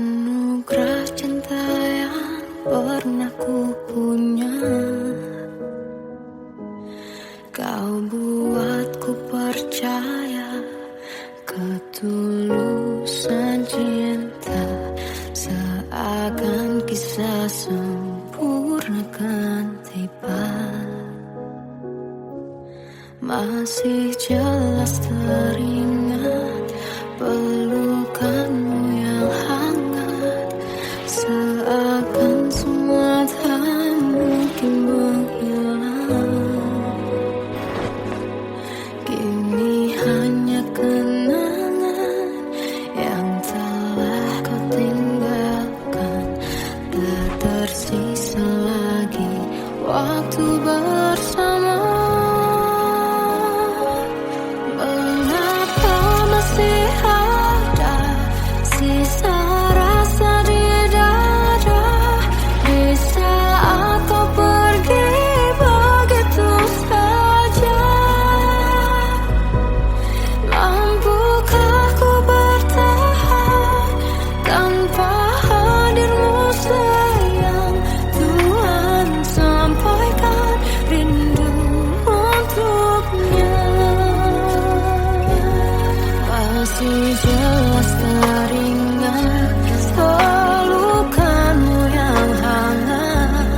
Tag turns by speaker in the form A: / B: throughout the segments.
A: Anugerah cinta yang pernah ku punya, kau buatku percaya ketulusan cinta, seakan kisah sempurna kan tiba. Masih jelas teringat pelukanmu yang hangat, seakan semua tak mungkin menghilang. Kini hanya kenangan yang telah kau tinggalkan, tak tersisa lagi waktu bersama. Masih jelas teringat pelukanmu yang hangat,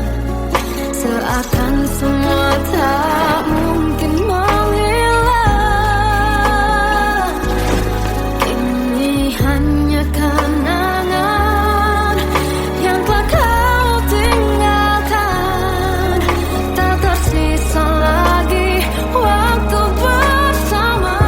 A: seakan semua tak mungkin menghilang. Kini hanya kenangan yang telah kau tinggalkan, tak tersisa lagi waktu bersama.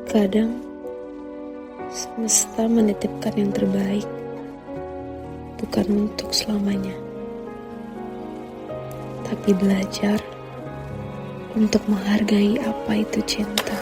B: Kadang semesta menitipkan yang terbaik, bukan untuk selamanya, tapi belajar untuk menghargai apa itu cinta.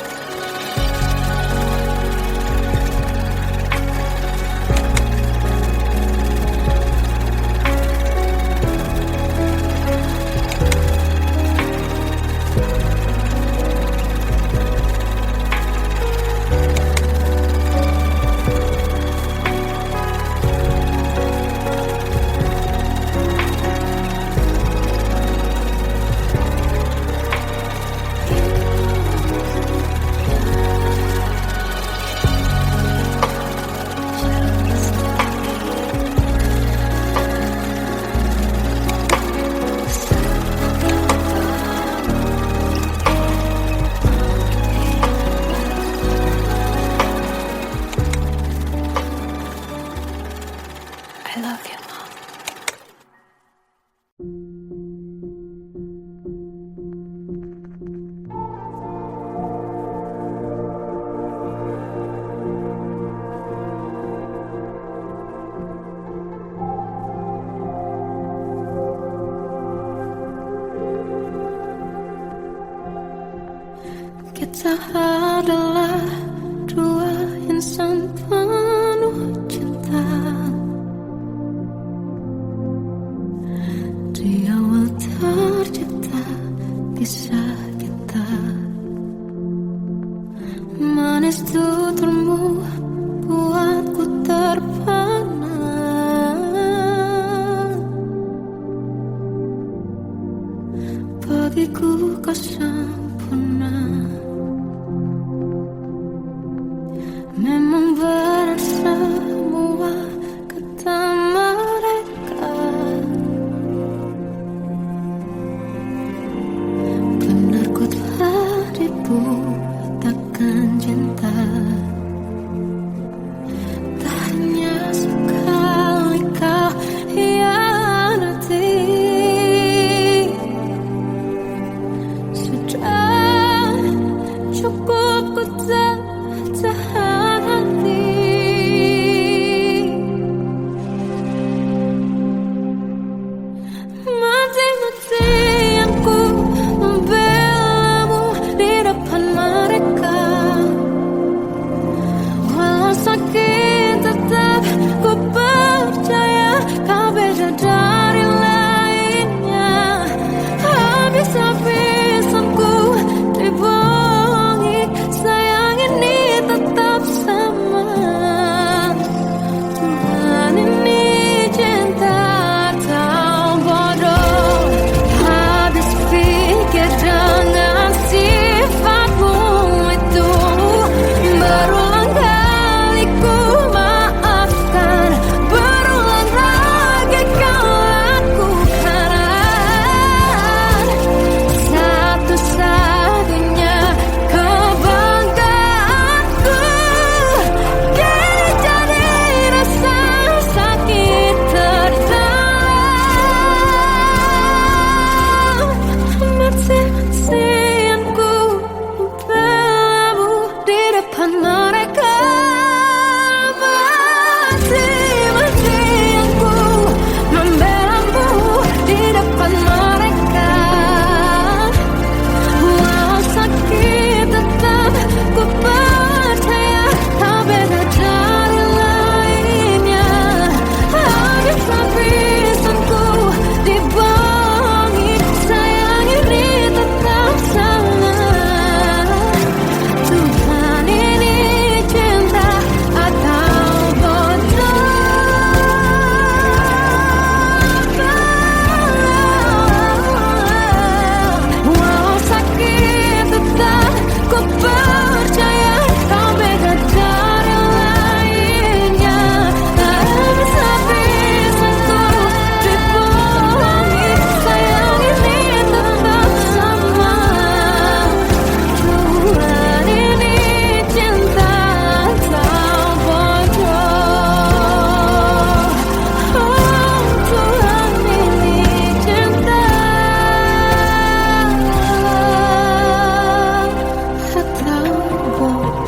A: Kita adalah dua insan penuh cinta. Di awal tercipta kisah kita. Manis tuturmu buatku terpana. Bagiku kau sempurna. Memang benar semua kata mereka. Benar ku telah dibuatakan cinta. Tak hanya sekali kau hianati. Sudah cukup ku tahan hati. Mati-matian ku membelamu di depan mereka. Walau sakit tetap ku percaya kau beda dari lainnya. Habis-habisan ku dibohongi, sayang ini tetap sama. Tuhan ini cinta atau bodoh. Habis pikir dengan sifatmu itu. Berulang kali ku maafkan, berulang lagi kau lakukan. Satu-satunya kebanggaanku kini jadi rasa sakit terdalam. Mati-matian ku membelamu di depan mereka. Mati-matian ku membelamu di depan mereka. Walau sakit tetap ku percaya kau beda dari lainnya. Habis-habisan ku dibohongi, sayang ini tetap sama. Tuhan ini cinta atau bodoh. Walau sakit tetap ku percaya kau beda dari lainnya. Habis-habisan ku dibohongi, sayang ini tetap sama. Tuhan ini cinta atau bodoh. Oh, Tuhan ini cinta atau bodoh.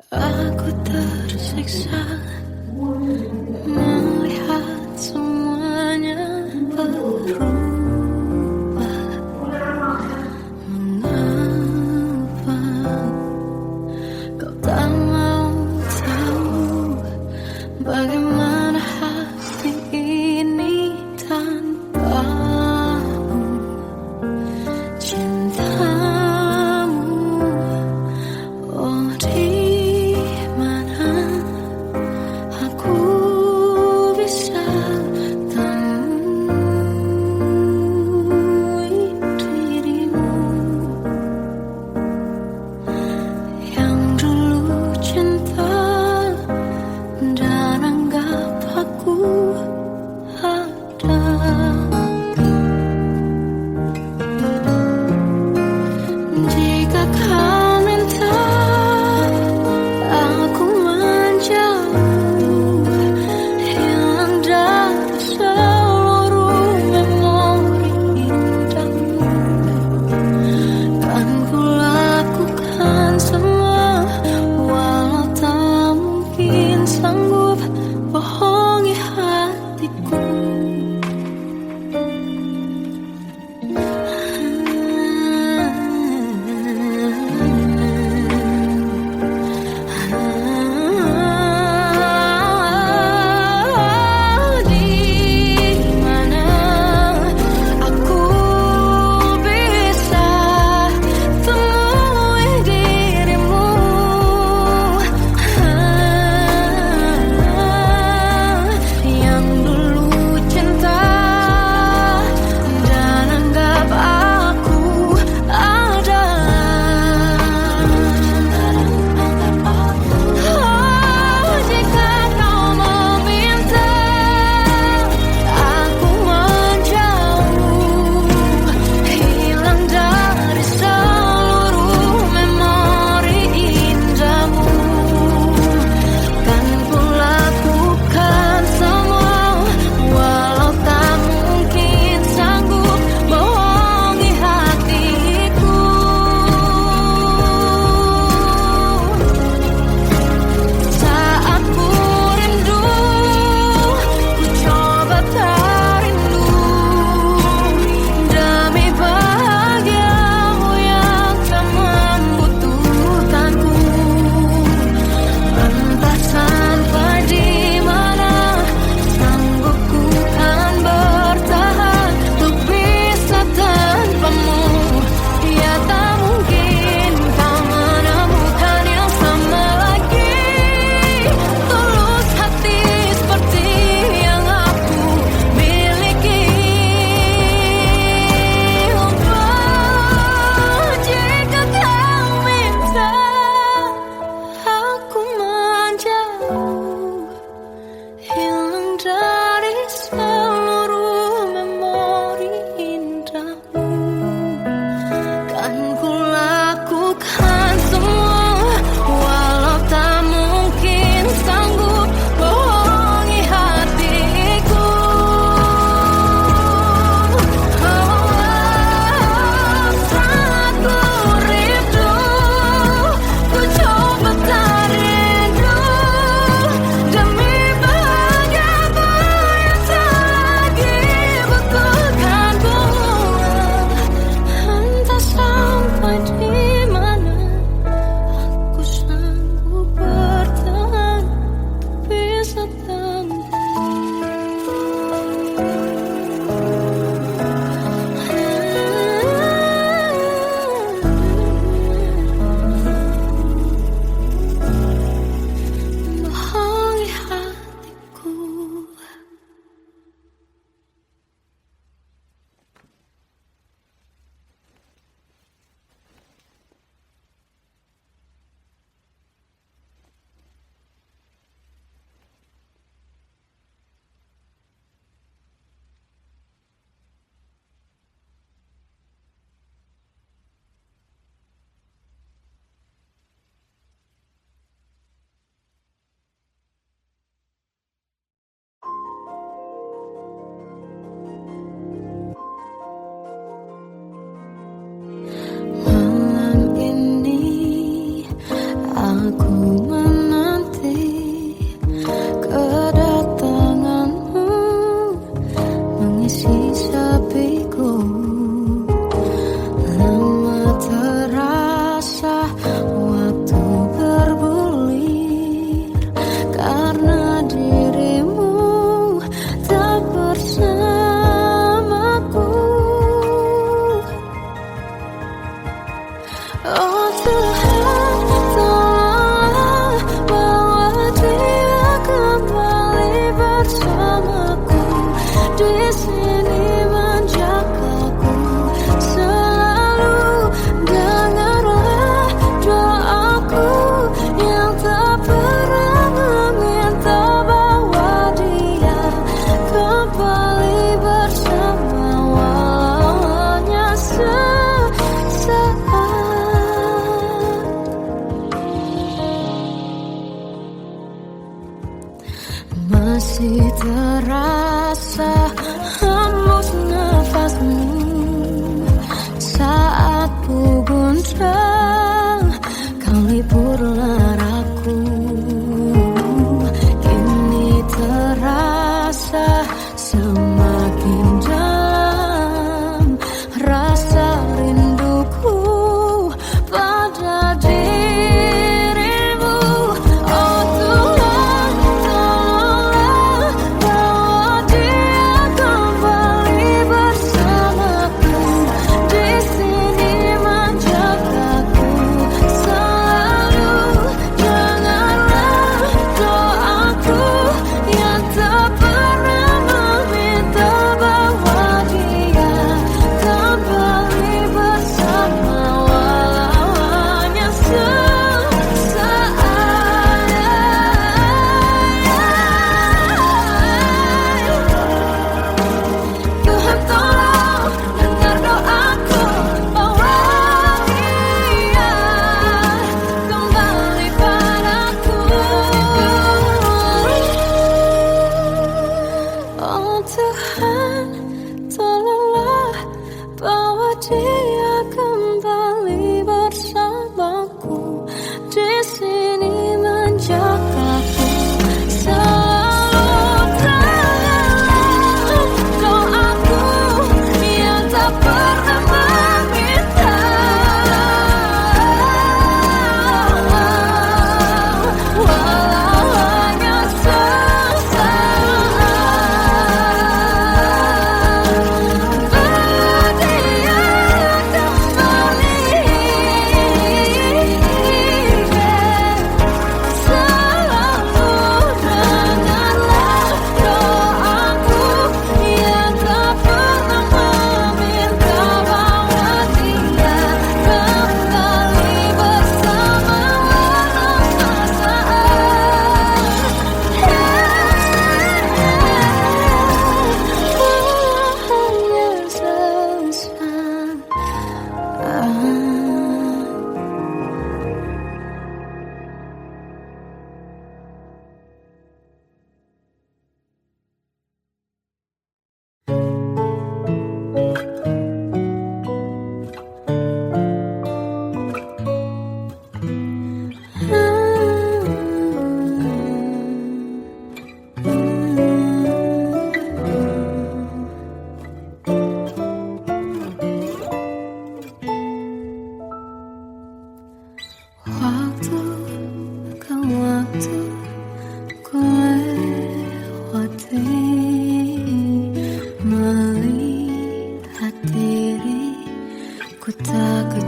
A: Aku tersiksa melihat semuanya berubah. Mengapa kau tak mau tahu bagaimana hati ini tanpamu? Cintamu, oh di mana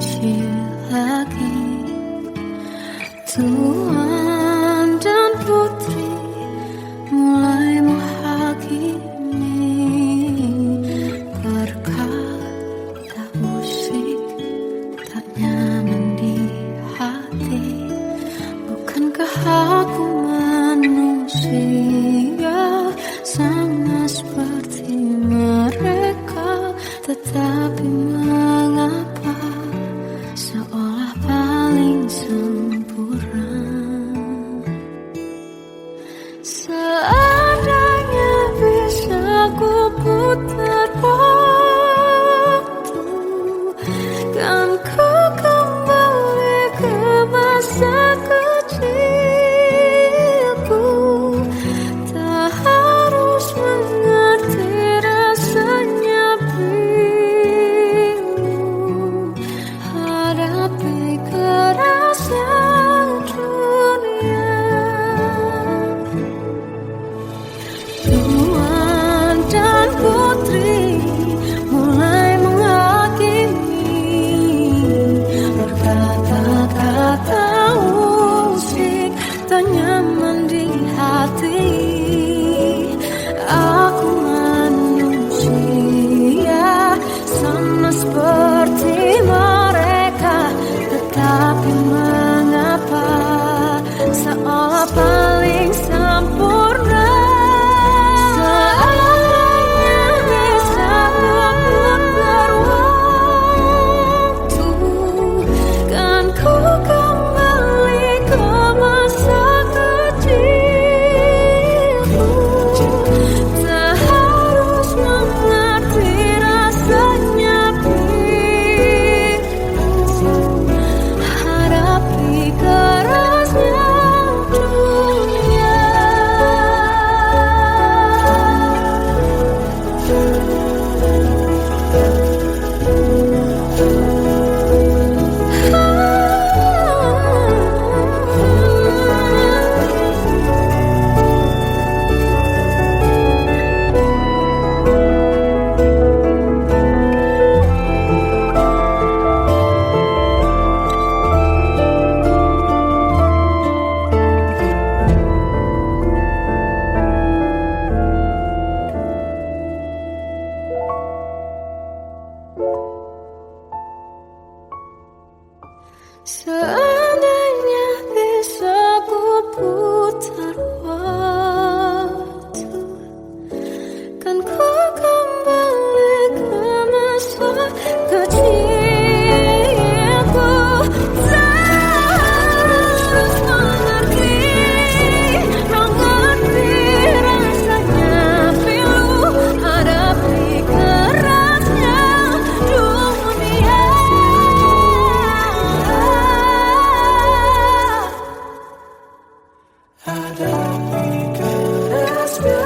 A: suci lagi. Tuan dan putri mulai menghakimi. Berkata musik tak nyaman di hati. Bukankah aku manusia sama seperti mereka? Tetapi mengapa seolah paling sempurna? Seandainya bisa ku putar waktu, kan ku kembali ke masa kecilku. Tak harus mengerti rasanya bingung hadapi kerasnya dunia. Tuan dan putri mulai menghakimi. Berkata-kata musik tak nyaman di hati. Aku manusia sama seperti mereka. Tetapi mengapa seolah paling sempurna? Seandainya bisa putar waktu, kan ku kembali ke masa kecilku. Tak harus mengerti rasanya bingung hadapi kerasnya dunia. Seandainya bisa ku putar waktu, kan ku kembali ke masa kecilku. Tak harus mengerti rasanya pilu hadapi kerasnya dunia. Hadapi kerasnya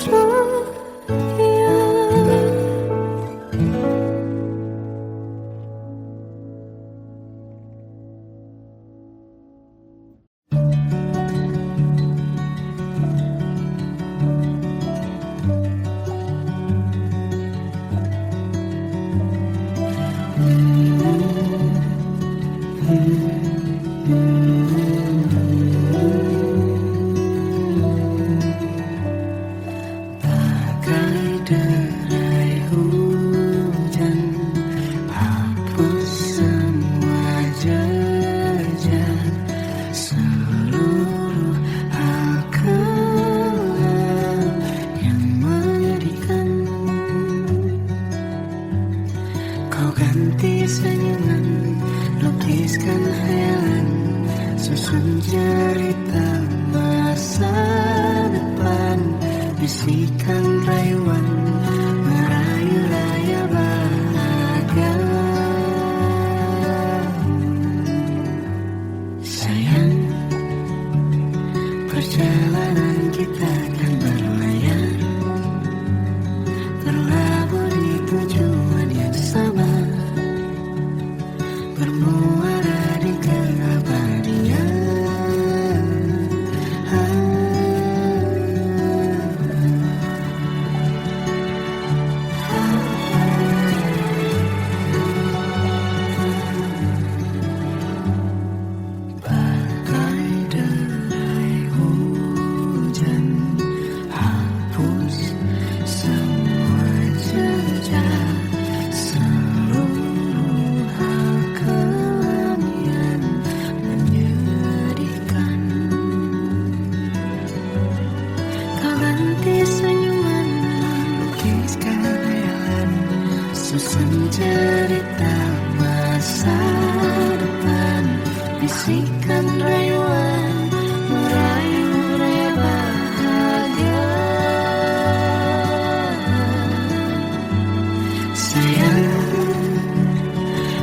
A: dunia. Bagai derai hujan, hapus semua jejak seluruh hal kelam yang menyedihkan. Kau ganti senyuman, lukiskan hayalan, susun cerita masa depan. Bisikan rayuan, merayu raya bahagia. Sayang, perjalanan kita akan berlayar, terlabur di tujuan yang sama, bermuara di keabadian. bisikan rayuan merayu raya bahagia. Sayang,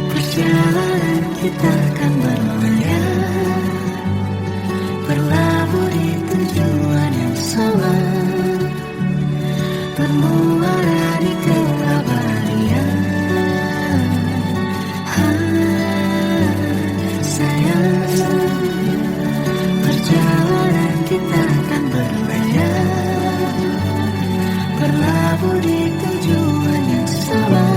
A: perjalanan kita akan berlayar, berlabuh di tujuan yang sama, bermuara di keabadian. Sayang, perjalanan kita akan berlayar, berlabuh di tujuan yang sama.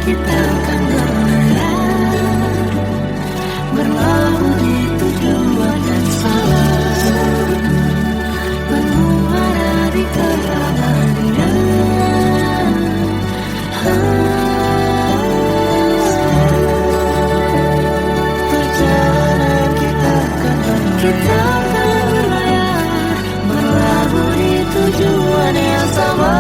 A: Kita akan berlayar, berlabuh di tujuan yang sama, bermuara di keabadian. Perjalanan kita akan berlayar, berlabuh di tujuan yang sama.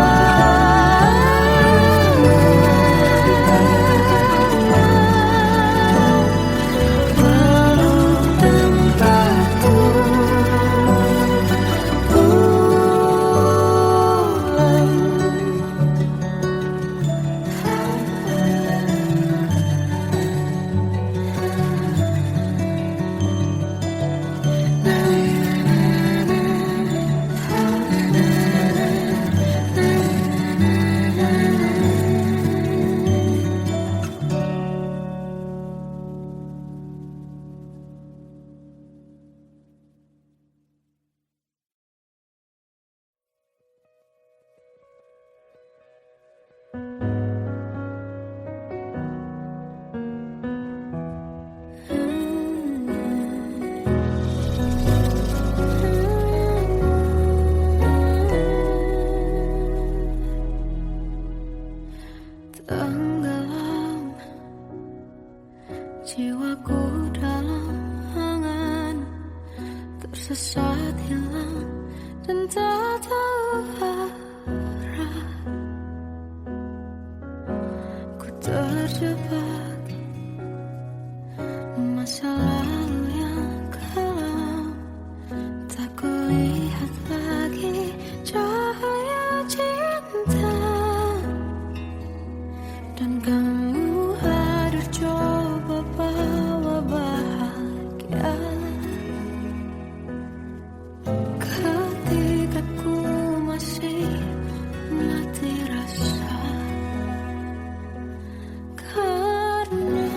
A: Tenggelam jiwaku dalam angan, tersesat hilang dan tak tahu arah. Ku terjebak masa lalu yang kelam, tak kulihat lagi cahaya cinta. Dan kamu harus coba bawa bahagia ketika ku masih mati rasa. Karena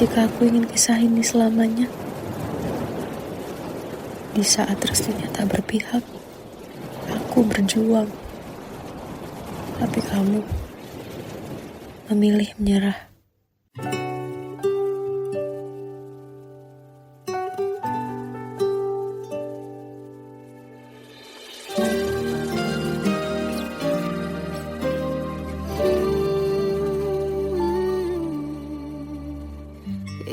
B: jika aku ingin kisah ini selamanya. Di saat restunya tak berpihak, aku berjuang. Tapi kamu memilih menyerah.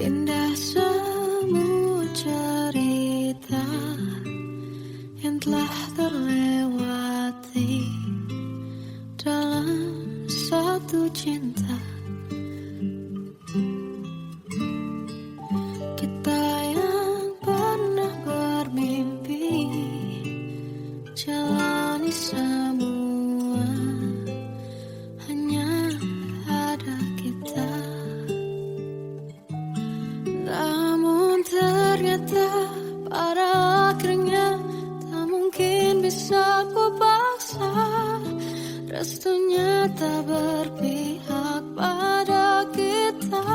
A: Indah semua cerita yang telah terlewati dalam satu cinta. Kita yang pernah bermimpi jalani semua, hanya ada kita. Namun ternyata pada akhirnya tak mungkin bisa ku paksa. Restunya tak berpihak pada kita.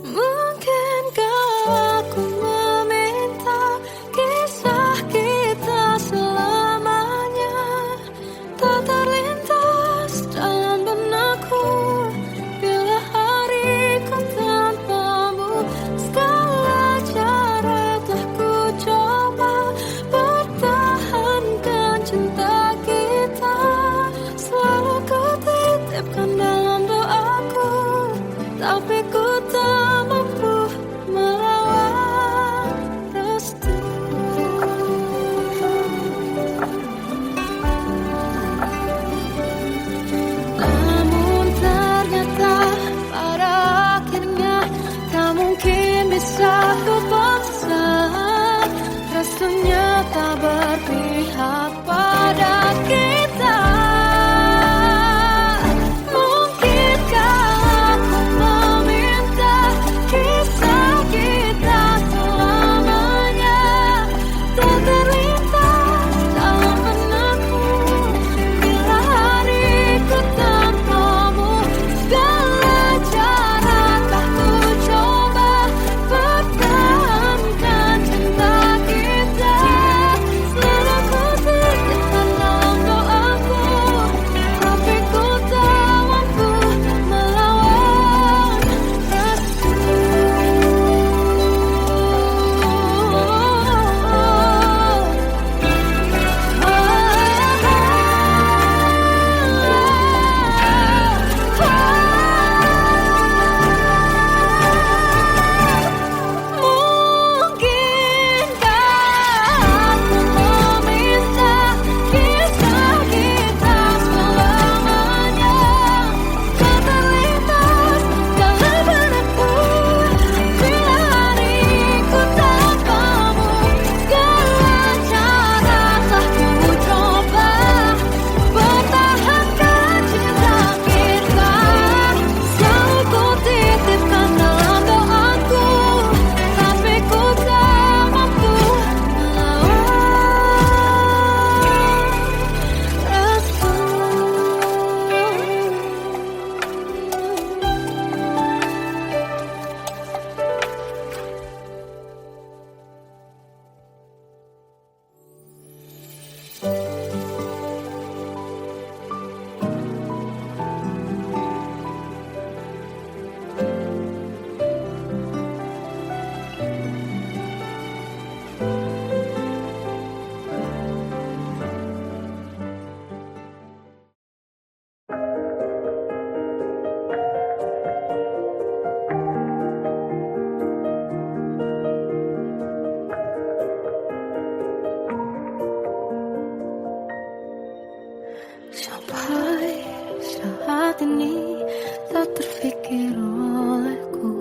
A: Mungkinkah aku meminta kisah kita selamanya tak terlintas dalam benakku bila hariku tanpamu. Segala cara telah ku coba pertahankan cinta kita. Selalu ku titipkan dalam doaku, tapi ku tak mampu melawan restu. Namun ternyata pada akhirnya tak mungkin bisa ku paksa. Restunya tak berpihak pada kita. Mungkinkah aku meminta kisah kita selamanya tak terlintas dalam benakku bila hariku tanpamu. Segala cara telah ku coba pertahankan cinta kita. Selalu ku titipkan dalam doaku, tapi ku tak mampu melawan restu. Mungkinkah aku meminta kisah kita selamanya tak terlintas dalam benakku bila hariku tanpamu. Segala cara telah ku coba pertahankan cinta kita. Selalu ku titipkan dalam doaku, tapi ku tak mampu melawan restu. Sampai saat ini tak terfikir olehku,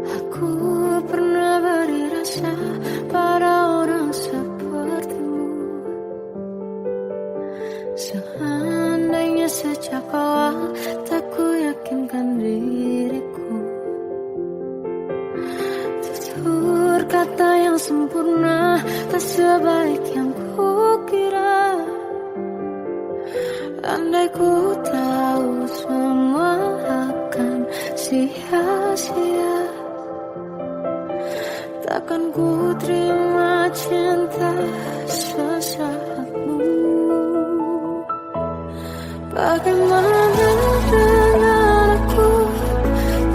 A: aku pernah beri rasa pada orang sepertimu. Seandainya sejak awal tak ku yakinkan diriku, tutur kata yang sempurna tak sebaik yang kukira. Andai ku tahu semua sia-sia. Takkan ku terima cinta sesaatmu. Bagaimana dengan aku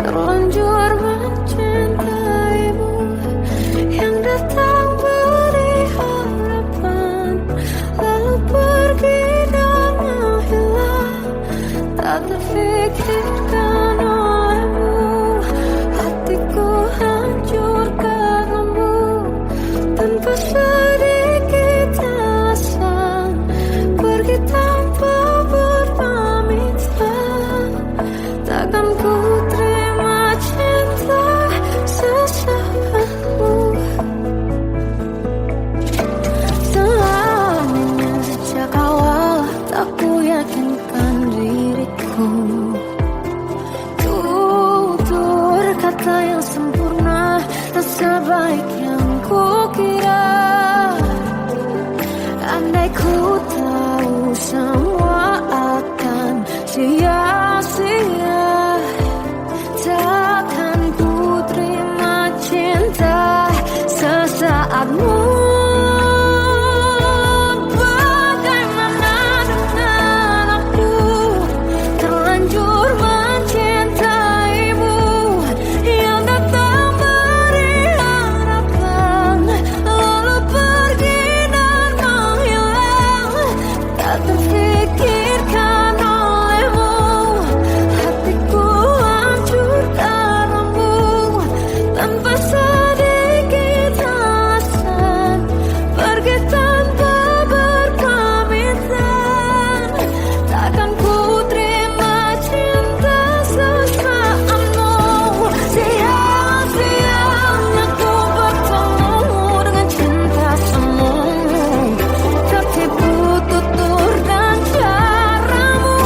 A: terlanjur mencintaimu, yang datang beri harapan lalu pergi dan menghilang. Tak terfikirkan olehmu, hatiku hancur karenamu. Tanpa sedikit alasan pergi tanpa berpamitan. Takkan ku terima cinta sesaatmu. Selamanya sejak awal tak ku yakinkan diriku. Tutur kata yang sempurna tak sebaik yang ku kira. Andai ku tahu semua akan sia-sia, takkan ku terima cinta sesaatmu. Bagaimana dengan aku terlanjur mencintaimu, yang datang beri harapan lalu pergi dan menghilang. Tak terfikirkan olehmu, hatiku hancur karenamu. Tanpa sedikit alasan pergi tanpa berpamitan. Takkan ku terima cinta sesaatmu. Sia-sianya ku bertemu dengan cinta semu. Tertipu tutur dan caramu,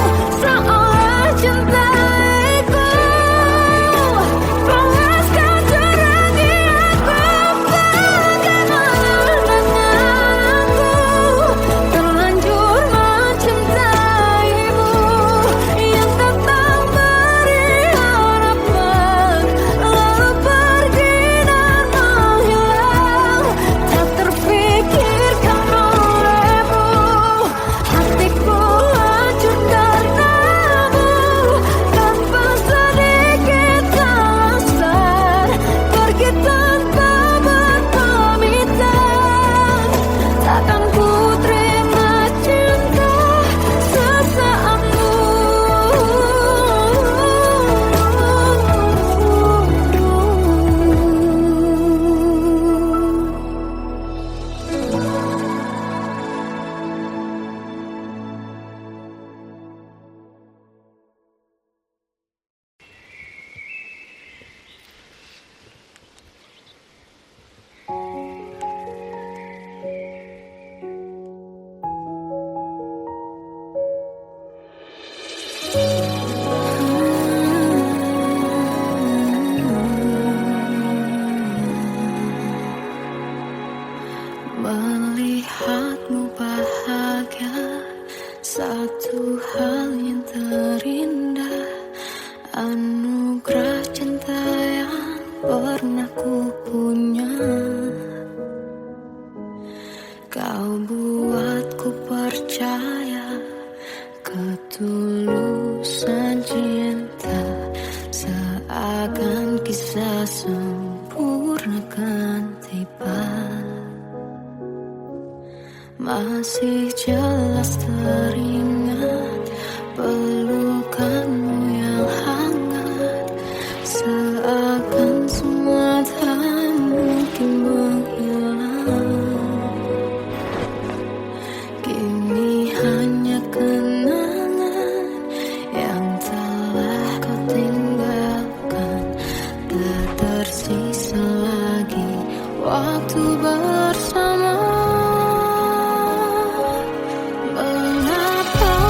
A: seolah cintaiku panaskan terangi aku. Bagaimana dengan aku terlanjur mencintaimu, yang datang beri harapan lalu pergi dan menghilang. Tak terfikirkan olehmu, hatiku hancur karenamu. Tanpa sedikit alasan pergi tanpa berpamitan. Takkan ku terima cinta sesaatmu. Melihatmu bahagia, satu hal yang terindah. Anugerah cinta yang pernah ku punya. Kau buatku percaya ketulusan cinta, seakan kisah sempurna kan tiba. Masih jelas teringat pelukanmu yang hangat, seakan semua tak mungkin menghilang. Kini hanya kenangan yang telah kau tinggalkan. Tak tersisa lagi waktu bersama. Mengapa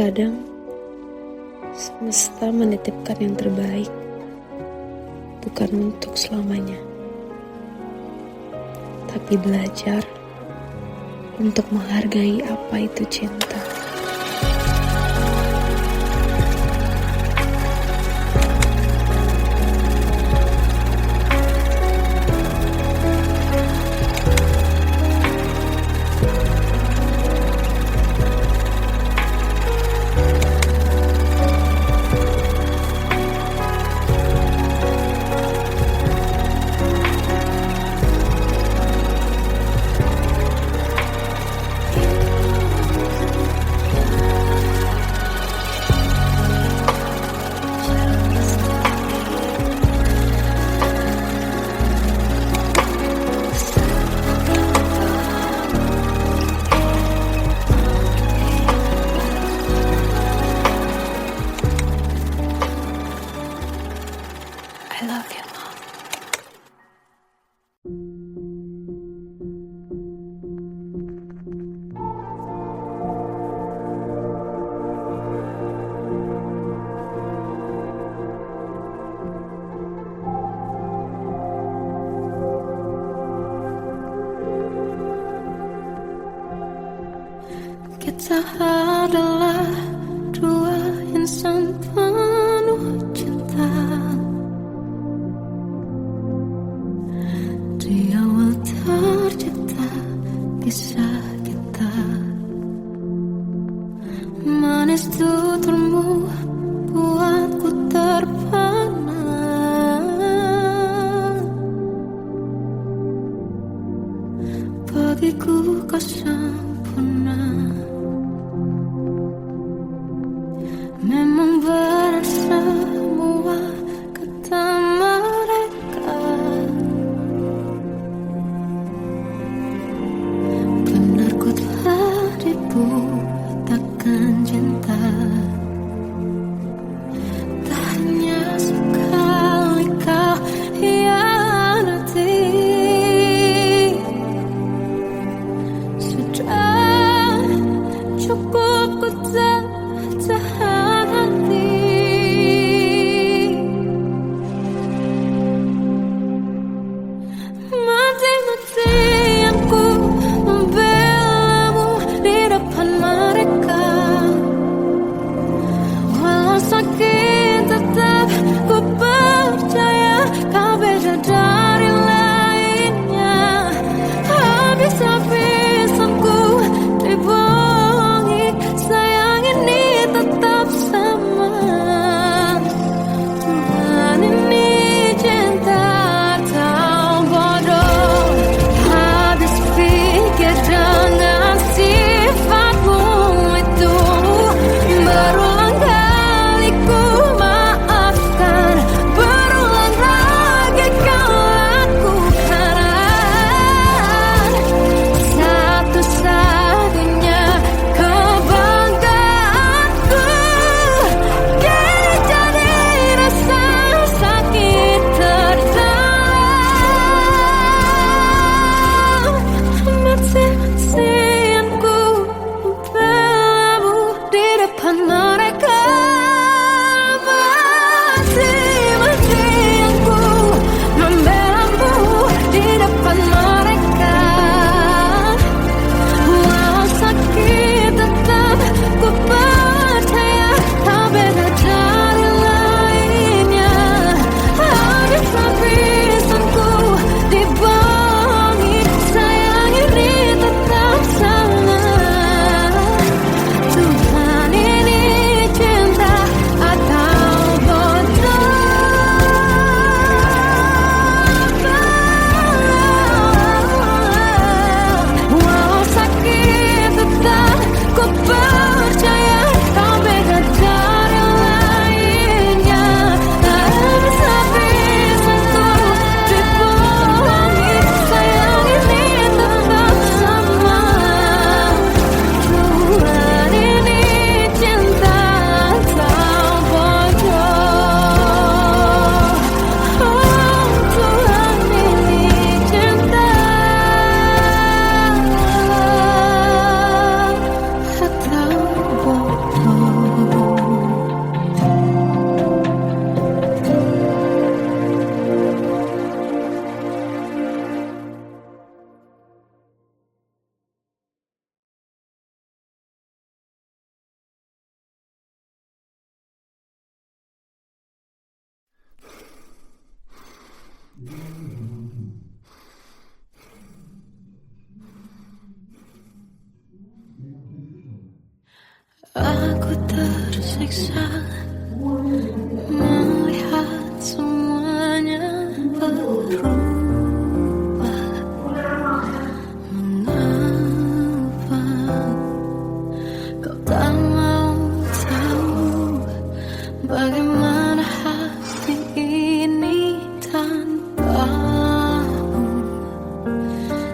B: Terkadang semesta menitipkan yang terbaik, bukan untuk selamanya, tapi belajar untuk menghargai apa itu cinta.
A: I love you, Mom. Kita adalah dua insan penuh cinta. Di awal tercipta kisah kita, manis tuturmu buatku terpana. Bagiku kau sempurna. Memang benar semua kata mereka, benar ku telah dibutakan cinta. Tak hanya sekali kau hianati, sudah Aku tersiksa melihat semuanya berubah. Mengapa kau tak mau tahu bagaimana hati ini tanpamu?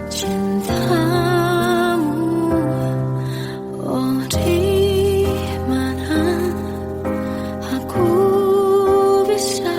A: Cintamu, oh di mana aku bisa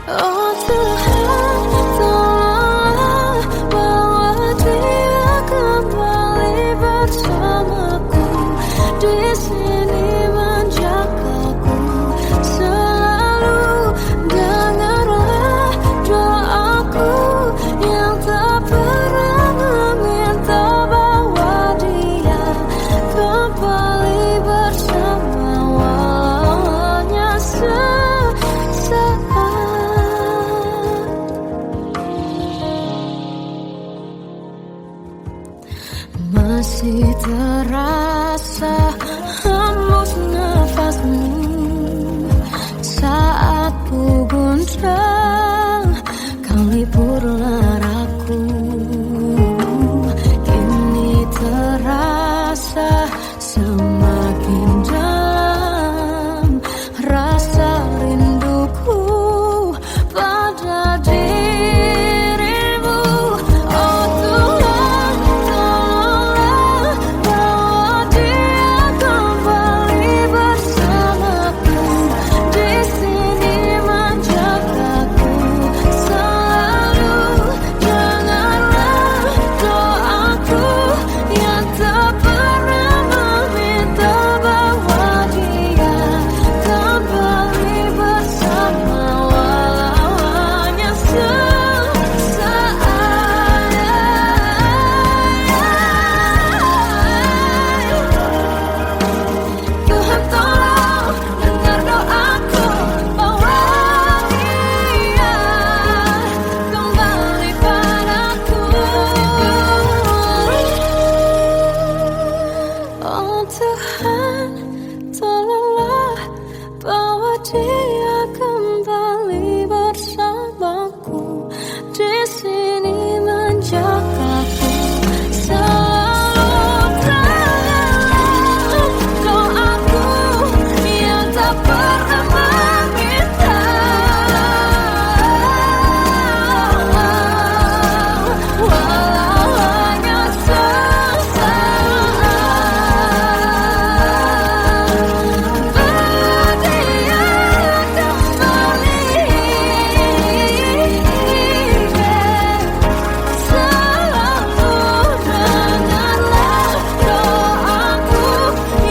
A: Oh Tuhan, tolonglah bawa dia kembali bersamaku, di sini menjagaku selalu. Dengarlah doaku yang tak pernah meminta, bawa dia kembali bersama walau hanya sesaat. Masih terasa hembus nafasmu saat ku guncang, kau liburlah aku. Kini terasa semakin dalam rasa rinduku pada dirimu. Oh Tuhan, tolonglah bawa dia kembali bersamaku, di sini menjagaku selalu. Dengarlah doaku yang tak pernah meminta, bawa dia kembali bersama walau hanya sesaat. Tuhan tolong dengar doaku, bawa dia kembali padaku. Oh Tuhan, tolonglah bawa dia kembali bersamaku, di sini menjagaku selalu. Doaku yang tak pernah meminta, walau hanya sesaat, bawa dia kembali selalu. Dengarlah doaku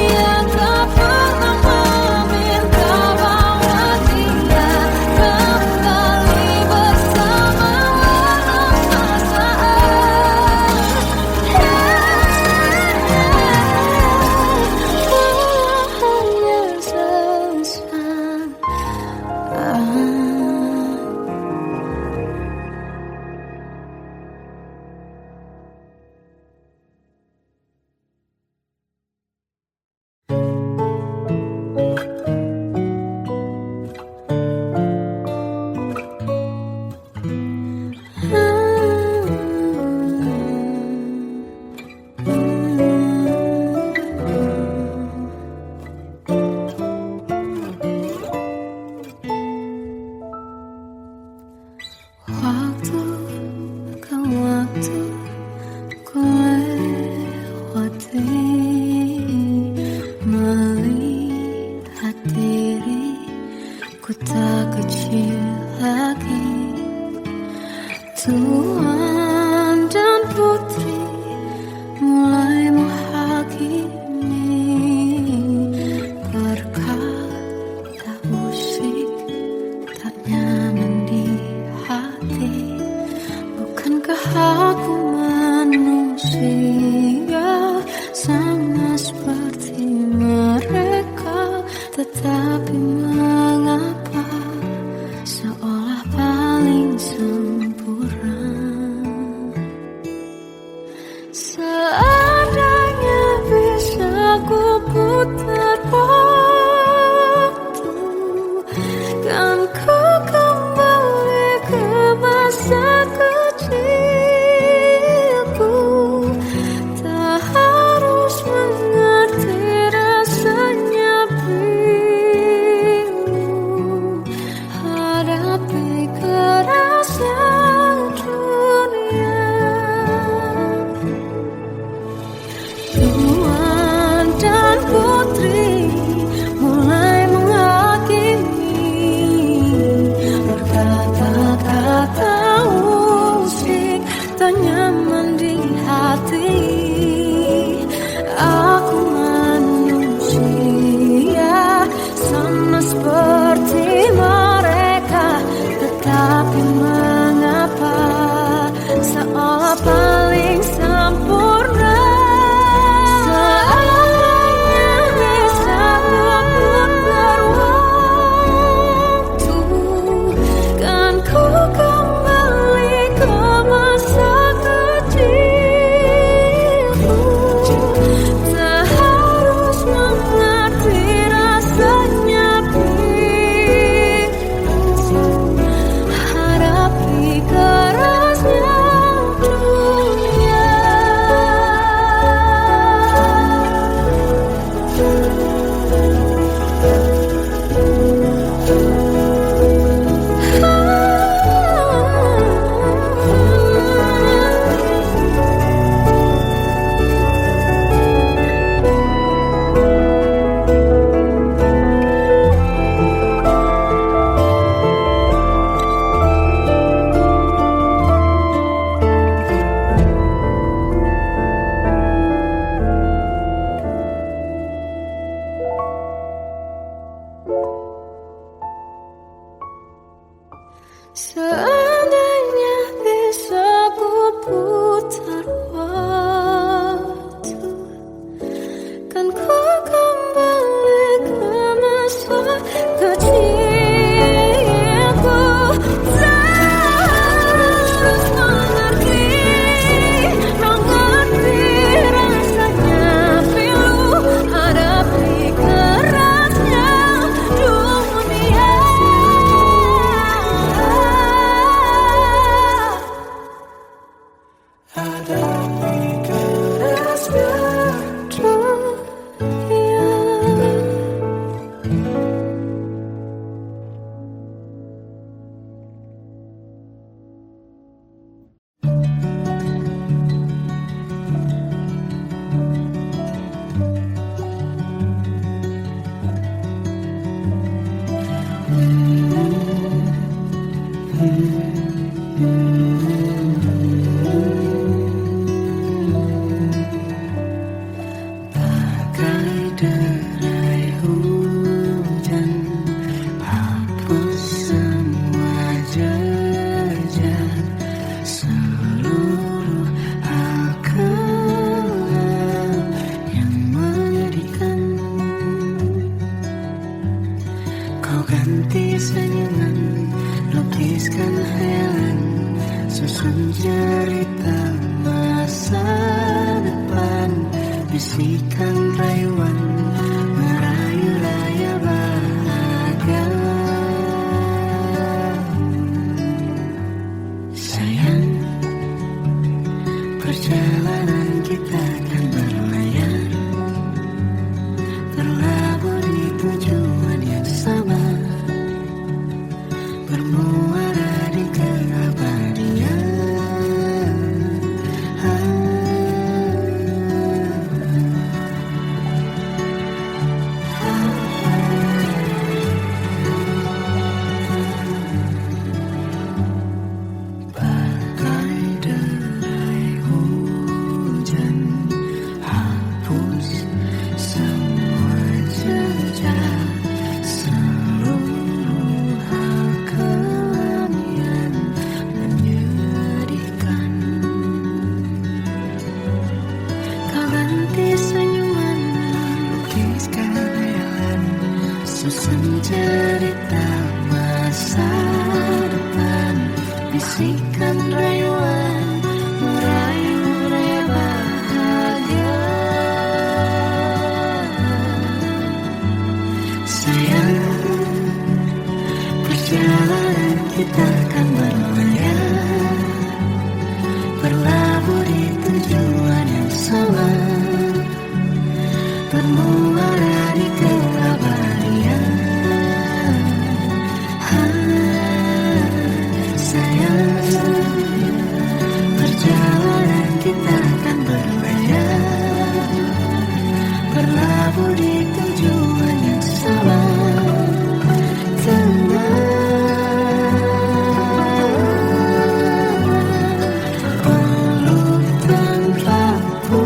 A: yang tak pernah meminta, bawa dia kembali bersama walau sesaat. Waktu ke waktu ku lewati, melihat diri ku tak kecil lagi. Tuan dan putri mulai menghakimi, berkata musik tak nyaman di hati. Bukankah aku manusia sama seperti mereka, tetapi mengapa seolah paling sempurna? Seandainya bisa ku putar waktu, kan ku kembali ke masa kecilku. Tak harus mengerti rasanya pilu, hadap Seandainya bisa ku putar waktu, kan ku kembali ke masa kecilku. Terus mengerti rasanya pilu hadapi kerasnya dunia. Hadapi kerasnya dunia. Bagai derai hujan, hapus semua jejak seluruh hal kelam yang menyedihkan. Kau ganti senyuman, lukiskan hayalan, susun cerita masa depan, bisikan rayuan, merayu raya bahagia. Sayang, perjalanan kita akan berlayar, berlabuh di tujuan yang sama, bermuara di keabadian. Bagai derai hujan, hapus semua jejak seluruh hal kelam yang menyedihkan. Kau ganti senyuman, lukiskan hayalan, susun cerita masa depan, bisikan rayuan, merayu raya bahagia. Sayang, perjalanan kita akan berlayar, berlabuh di tujuan yang sama, bermuara di keabadian. Sayang, perjalanan kita akan berlayar, berlabuh di tujuan yang sama. Peluk tanpaku,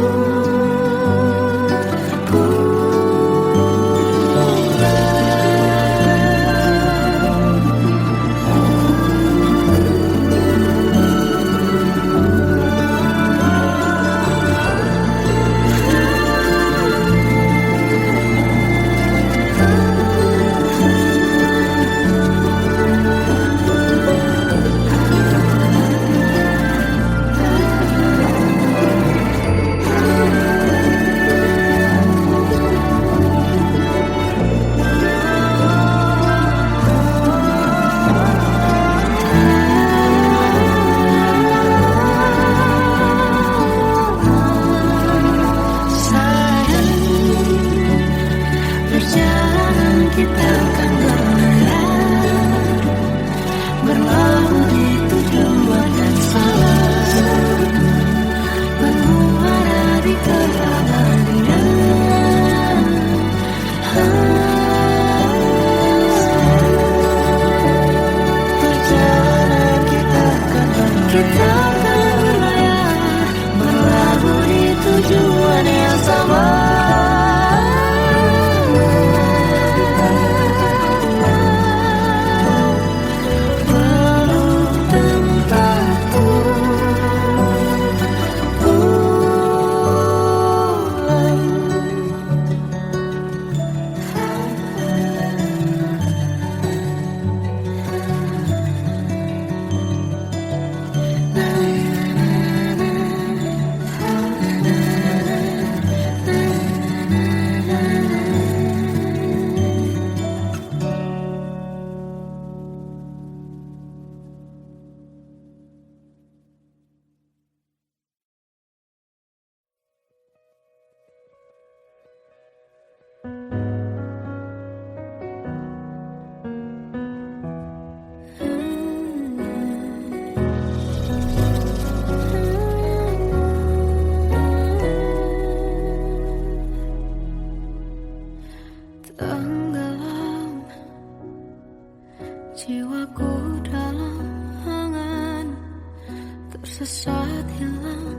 A: tersesat hilang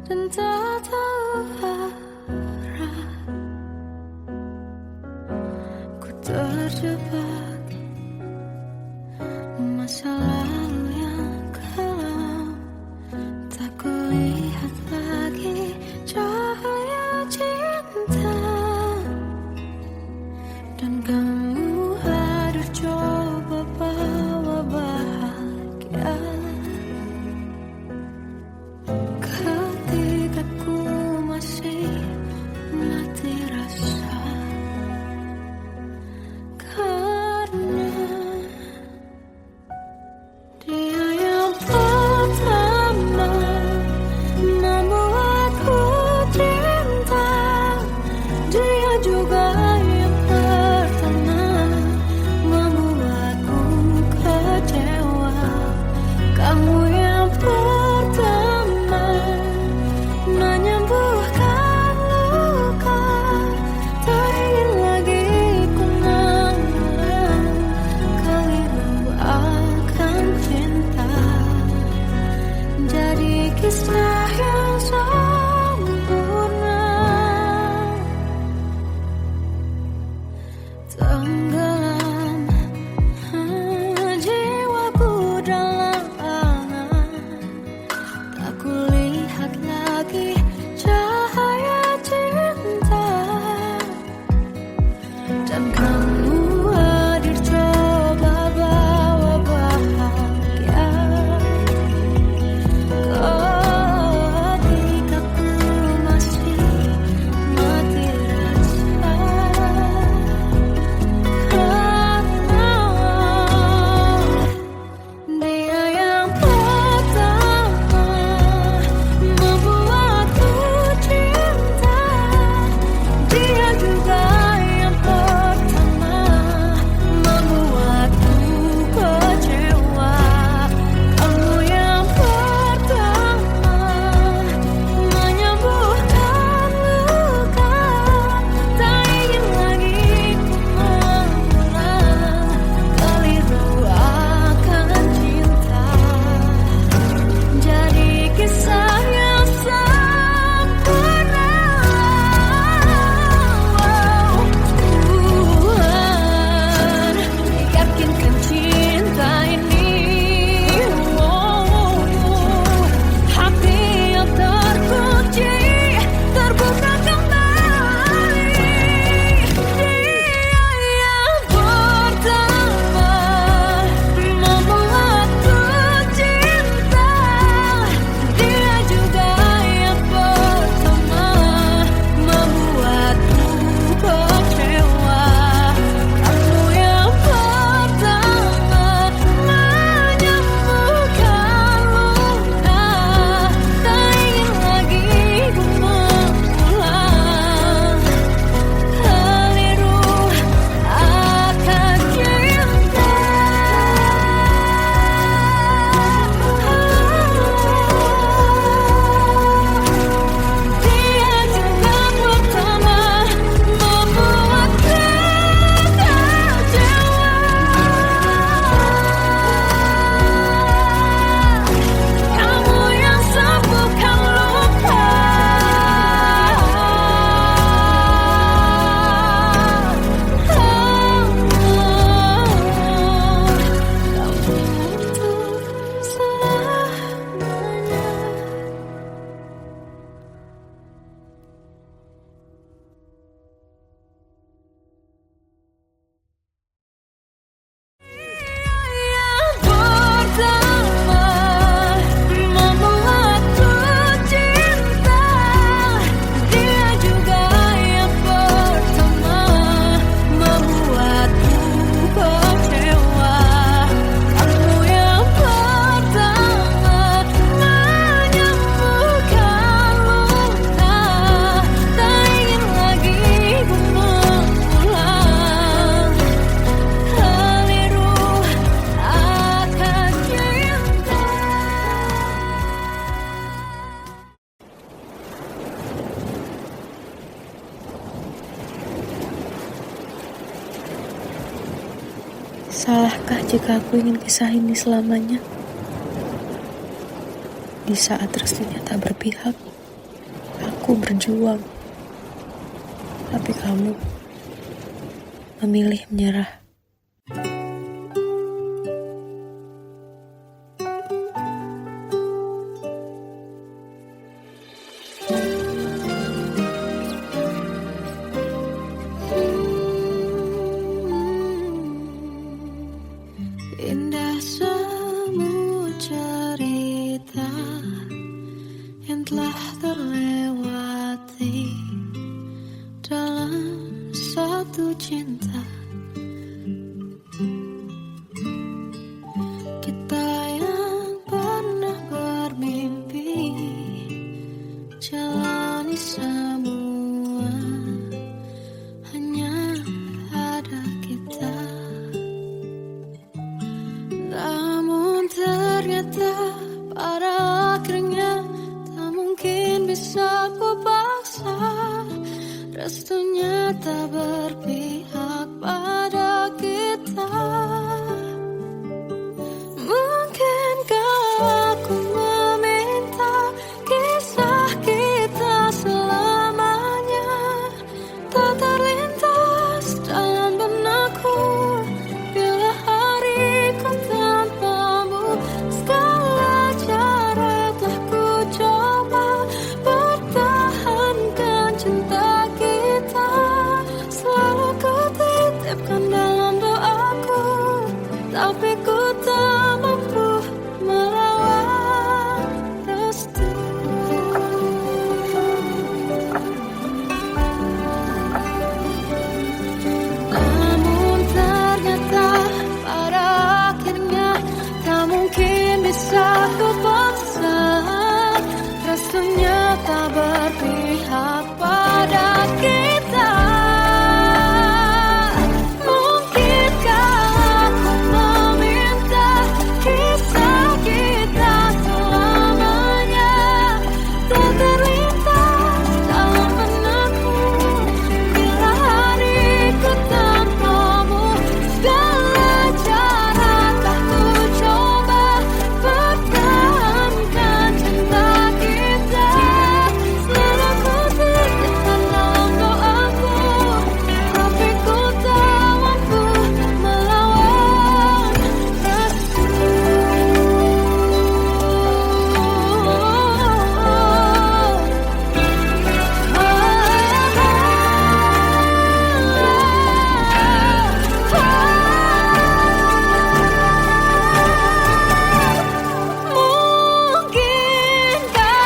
A: dan tak tahu arah. Ku terjebak masa lalu yang kelam, tak kulihat lagi cahaya cinta. Dan kamu hadir coba bawa bahagia ketika ku masih mati rasa. Karena dia yang pertama membuatku cinta, dia juga yang pertama membuatku kecewa. Kamu yang pertama menyembuhkan luka, tak ingin lagi ku mengulang keliru akan cinta. Jadi kisah yang sempurna, tenggelam jiwaku dalam angan, tak kulihat lagi cahaya cinta. Dan kamu hadir coba bawa bahagia ketika ku masih mati rasa. Karena dia yang pertama membuatku cinta, dia juga yang pertama membuatku kecewa. Kamu yang pertama menyembuhkan luka, tak ingin lagi ku mengulang keliru akan cinta. Jadi kisah yang sempurna. Tuhan yakinkan cinta ini, hati yang terkunci terbuka kembali. Dia yang pertama membuatku cinta, dia juga yang pertama membuatku kecewa. Kamu yang pertama menyembuhkan luka, tak ingin lagi ku mengulang keliru akan cinta. Dia juga pertama membuatku kecewa. Kamu yang sembuhkan luka, kamu untuk selamanya. Yang pertama membuatku cinta, dia juga yang pertama membuatku kecewa. Kamu yang pertama menyembuhkan luka, tak ingin lagi ku mengulang keliru akan cinta.
B: Salahkah jika aku ingin kisah ini selamanya? Di saat restunya tak berpihak, aku berjuang. Tapi kamu memilih menyerah.
A: Indah semua cerita yang telah terlewati dalam satu cinta. Kita yang pernah bermimpi jalani semua, hanya ada kita. Namun ternyata pada akhirnya tak mungkin bisa ku paksa. Restunya tak berpihak pada kita. Mungkinkah aku meminta kisah kita selamanya tak terlintas dalam benakku bila hariku tanpamu. Segala cara telah ku coba pertahankan cinta kita. Selalu ku titipkan dalam doaku, tapi ku tak mampu melawan restu. Namun ternyata pada akhirnya tak mungkin bisa ku paksa. Restunya tak berpihak pada kita. Mungkinkah aku meminta kisah kita selamanya tak terlintas dalam benakku bila hariku tanpamu. Segala cara telah ku coba pertahankan cinta kita. Selalu ku titipkan dalam doaku, tapi ku tak mampu melawan restu. Mungkinkah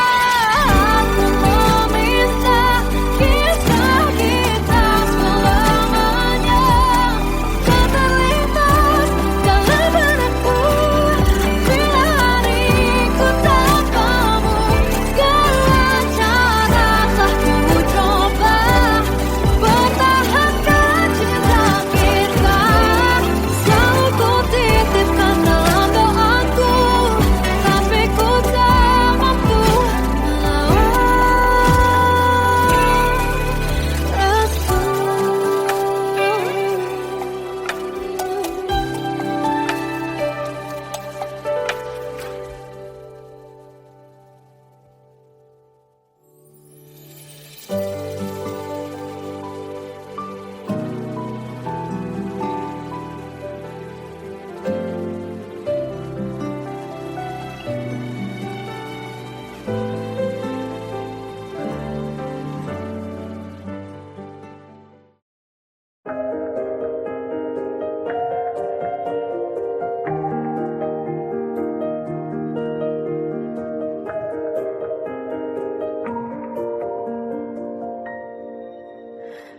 A: aku meminta kisah kita selamanya tak terlintas dalam benakku bila hariku tanpamu. Segala cara telah ku coba pertahankan cinta kita. Selalu ku titipkan dalam doaku, tapi ku tak mampu melawan restu.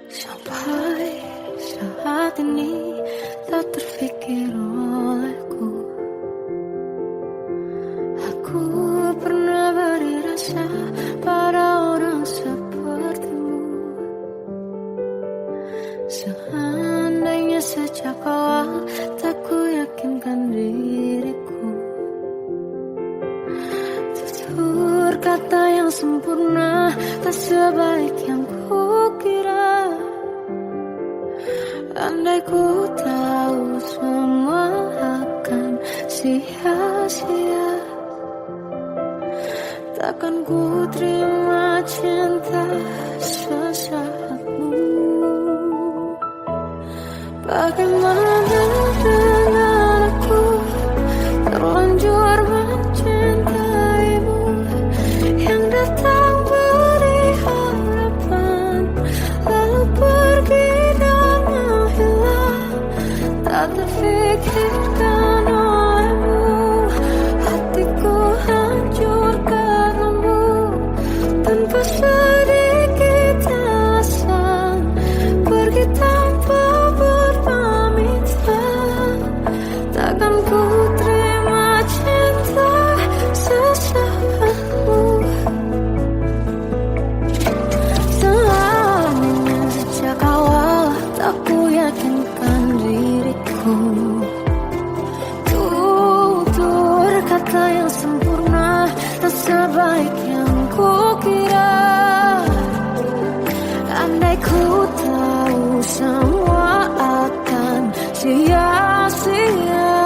A: Sampai saat ini tak terfikir olehku, aku pernah beri rasa pada orang sepertimu. Seandainya sejak awal tak ku yakinkan diriku, tutur kata yang sempurna tak sebaik yang kukira. Andai ku tahu semua akan sia-sia, takkan ku terima cinta sesaatmu. Bagaimana dengan aku, terlanjur mencintaimu, yang datang beri harapan, lalu pergi dan menghilang, tak terfikirkan olehmu. Hatiku hancur karenamu, tanpa sedikit alasan, pergi tanpa berpamitan. Takkan ku terima cinta sesaatmu. Selamanya sejak awal tak ku yakinkan diriku, tutur kata yang sempurna tak sebaik yang ku kira. Andai ku tahu semua akan sia-sia.